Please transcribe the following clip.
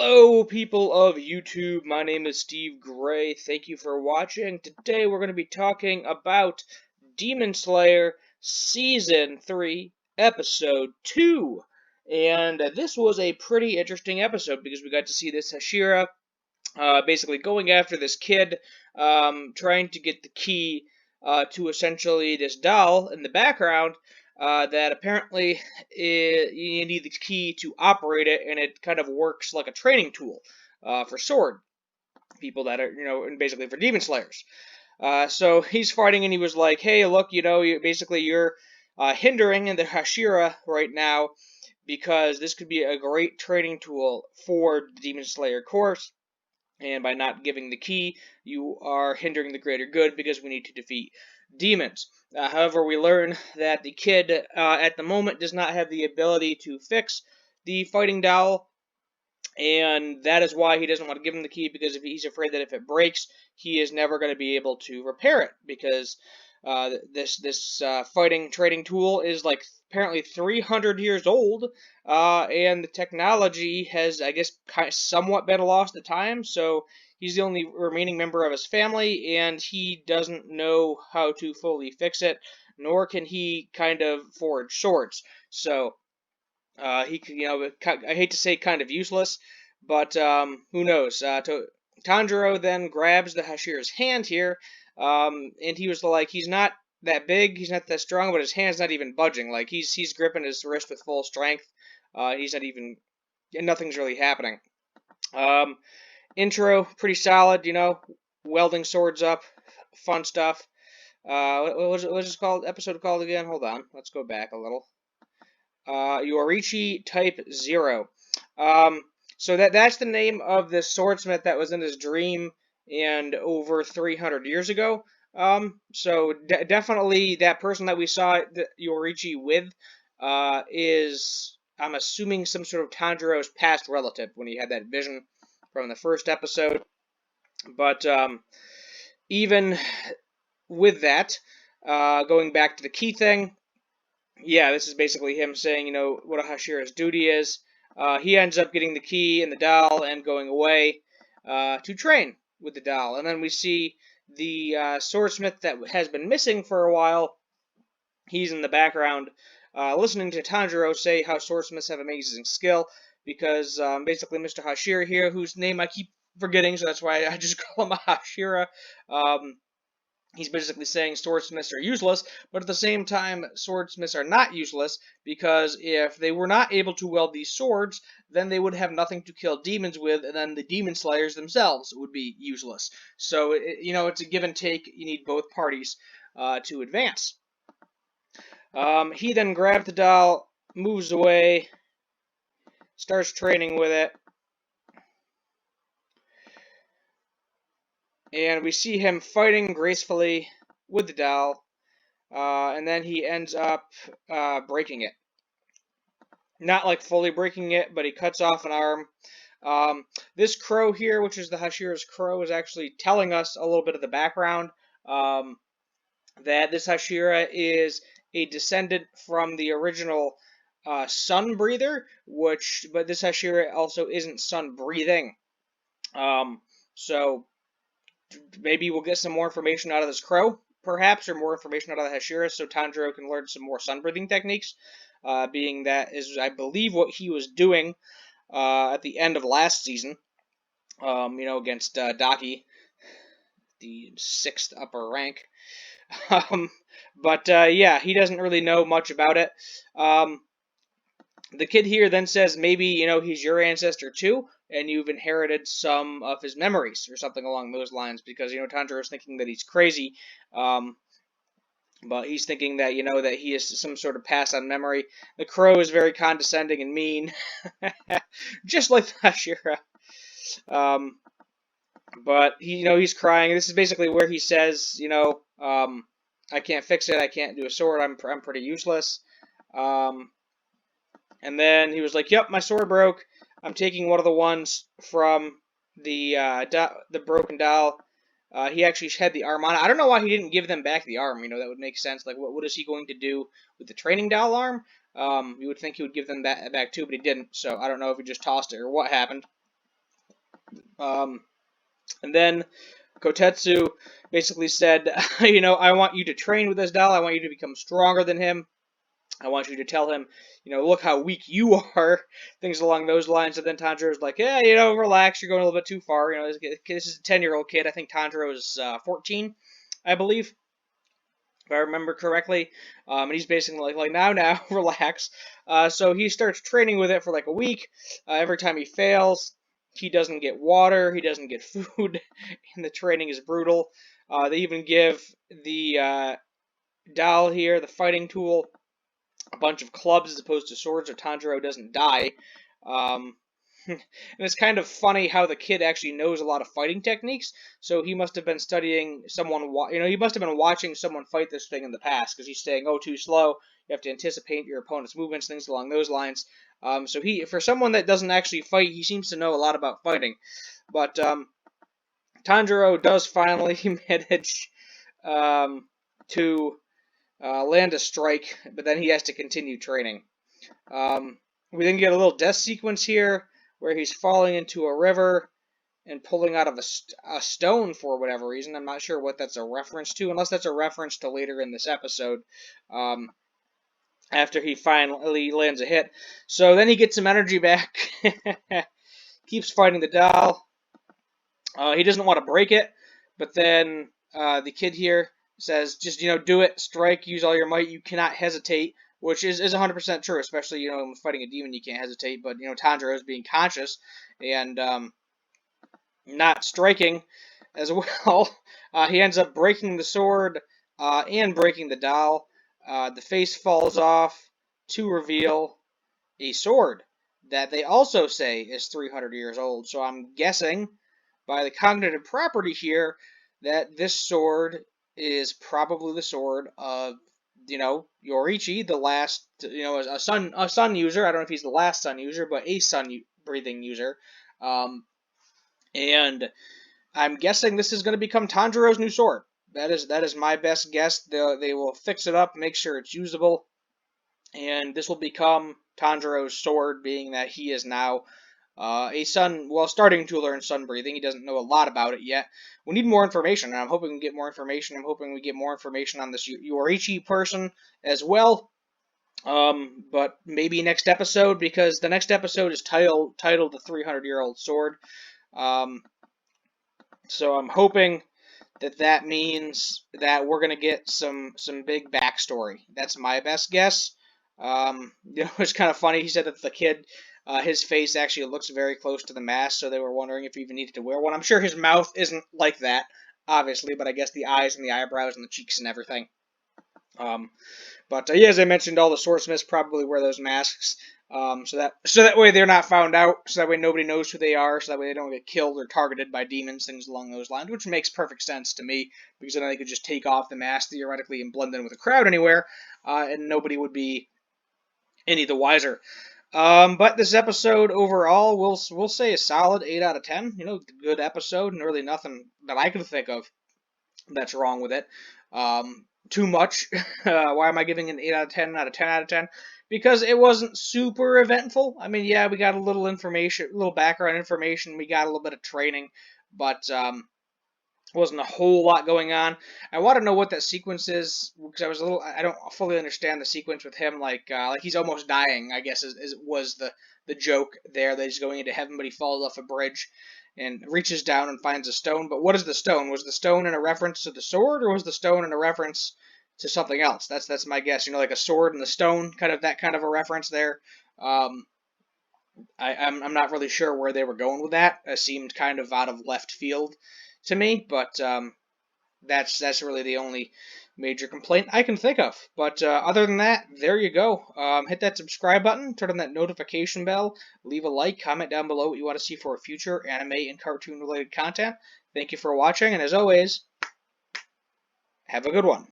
Hello, people of YouTube. My name is Steve Gray. Thank you for watching. Today we're going to be talking about Demon Slayer Season 3, Episode 2. And this was a pretty interesting episode because we got to see this Hashira basically going after this kid, trying to get the key to essentially this doll in the background. That apparently you need the key to operate it, and it kind of works like a training tool for sword people that are, and basically for demon slayers. So he's fighting, and he was like, "Hey, look, you're hindering the Hashira right now because this could be a great training tool for the demon slayer course." And by not giving the key, you are hindering the greater good because we need to defeat demons. However, we learn that the kid at the moment does not have the ability to fix the fighting doll, and that is why he doesn't want to give him the key, because if he's afraid that if it breaks, he is never going to be able to repair it, because this fighting trading tool is like apparently 300 years old, and the technology has, I guess, somewhat been lost at time. So he's the only remaining member of his family, and he doesn't know how to fully fix it, nor can he kind of forge swords. So I hate to say kind of useless, but who knows? Tanjiro then grabs the Hashira's hand here, and he was like, he's not that big, he's not that strong, but his hand's not even budging. Like he's gripping his wrist with full strength. He's not even, nothing's really happening. Um, Intro pretty solid, welding swords up, fun stuff. What was this called? Episode called again? Hold on, let's go back a little. Yoruichi Type 0. Um, so that's the name of the swordsmith that was in his dream and over 300 years ago. So definitely that person that we saw Yoruichi with is, I'm assuming, some sort of Tanjiro's past relative when he had that vision from the first episode. But even with that, going back to the key thing, yeah, this is basically him saying, what a Hashira's duty is. He ends up getting the key and the doll and going away to train with the doll. And then we see the swordsmith that has been missing for a while. He's in the background listening to Tanjiro say how swordsmiths have amazing skill, because basically Mr. Hashira here, whose name I keep forgetting, so that's why I just call him Hashira, he's basically saying swordsmiths are useless, but at the same time, swordsmiths are not useless, because if they were not able to weld these swords, then they would have nothing to kill demons with, and then the demon slayers themselves would be useless. So, it's a give and take. You need both parties to advance. He then grabs the doll, moves away, starts training with it, and we see him fighting gracefully with the doll. And then he ends up breaking it. Not like fully breaking it, but he cuts off an arm. This crow here, which is the Hashira's crow, is actually telling us a little bit of the background. That this Hashira is a descendant from the original sun breather, but this Hashira also isn't sun breathing. So maybe we'll get some more information out of this crow, perhaps, or more information out of the Hashira, so Tanjiro can learn some more sun breathing techniques, being that is, I believe, what he was doing at the end of last season, against Daki, the 6th upper rank. But yeah, he doesn't really know much about it. The kid here then says maybe, he's your ancestor too, and you've inherited some of his memories or something along those lines, because, Tanjiro's thinking that he's crazy, but he's thinking that, that he is some sort of pass on memory. The crow is very condescending and mean, just like Hashira. But he's crying. This is basically where he says, I can't fix it. I can't do a sword. I'm pretty useless. And then he was like, "Yep, my sword broke. I'm taking one of the ones from the broken doll." He actually had the arm on. I don't know why he didn't give them back the arm. That would make sense. Like, what is he going to do with the training doll arm? You would think he would give them that back too, but he didn't. So I don't know if he just tossed it or what happened. And then Kotetsu basically said, I want you to train with this doll. I want you to become stronger than him. I want you to tell him, look how weak you are, things along those lines. And then Tanjiro's like, yeah, relax, you're going a little bit too far. This is a 10-year-old kid. I think Tanjiro is 14, I believe, if I remember correctly. And he's basically like now, relax. So he starts training with it for like a week. Every time he fails, he doesn't get water, he doesn't get food, and the training is brutal. They even give the doll here, the fighting tool, a bunch of clubs as opposed to swords, so Tanjiro doesn't die. Um, and it's kind of funny how the kid actually knows a lot of fighting techniques. So he must have been studying someone. He must have been watching someone fight this thing in the past because he's saying, "Oh, too slow." You have to anticipate your opponent's movements, things along those lines. So for someone that doesn't actually fight, he seems to know a lot about fighting. But Tanjiro does finally manage to land a strike, but then he has to continue training. We then get a little death sequence here where he's falling into a river and pulling out of a stone for whatever reason. I'm not sure what that's a reference to, unless that's a reference to later in this episode, after he finally lands a hit. So then he gets some energy back, keeps fighting the doll. He doesn't want to break it, but then the kid here says, just, do it, strike, use all your might, you cannot hesitate, which is 100% true, especially, when fighting a demon, you can't hesitate, but, Tanjiro is being conscious and not striking as well. He ends up breaking the sword and breaking the doll. The face falls off to reveal a sword that they also say is 300 years old, so I'm guessing by the cognitive property here that this sword is probably the sword of Yoriichi, the last a sun user. I don't know if he's the last sun user, but a sun breathing user. And I'm guessing this is going to become Tanjiro's new sword. That is my best guess. They will fix it up, make sure it's usable, and this will become Tanjiro's sword, being that he is now starting to learn sun breathing. He doesn't know a lot about it yet. We need more information, and I'm hoping we get more information. I'm hoping we get more information on this Yoriichi person as well. But maybe next episode, because the next episode is titled The 300-Year-Old Sword. So I'm hoping that means that we're going to get some big backstory. That's my best guess. It's kind of funny. He said that the kid, his face actually looks very close to the mask, so they were wondering if he even needed to wear one. I'm sure his mouth isn't like that, obviously, but I guess the eyes and the eyebrows and the cheeks and everything. But as I mentioned, all the swordsmiths probably wear those masks, so that way they're not found out, so that way nobody knows who they are, so that way they don't get killed or targeted by demons, things along those lines, which makes perfect sense to me, because then they could just take off the mask theoretically and blend in with a crowd anywhere, and nobody would be any the wiser. But this episode overall, we'll say a solid 8 out of 10. Good episode, and really nothing that I can think of that's wrong with it. Too much. Why am I giving an 8 out of 10 out of 10 out of 10? Because it wasn't super eventful. I mean, yeah, we got a little information, a little background information. We got a little bit of training, but wasn't a whole lot going on. I want to know what that sequence is, because I don't fully understand the sequence with him. Like he's almost dying, I guess was the joke there, that he's going into heaven, but he falls off a bridge and reaches down and finds a stone. But what is the stone? Was the stone in a reference to the sword, or was the stone in a reference to something else? That's my guess. Like a sword and the stone, that kind of a reference there. I'm not really sure where they were going with that. It seemed kind of out of left field to me, but that's really the only major complaint I can think of. But other than that, there you go. Hit that subscribe button, turn on that notification bell, leave a like, comment down below what you want to see for future anime and cartoon related content. Thank you for watching, and as always, have a good one.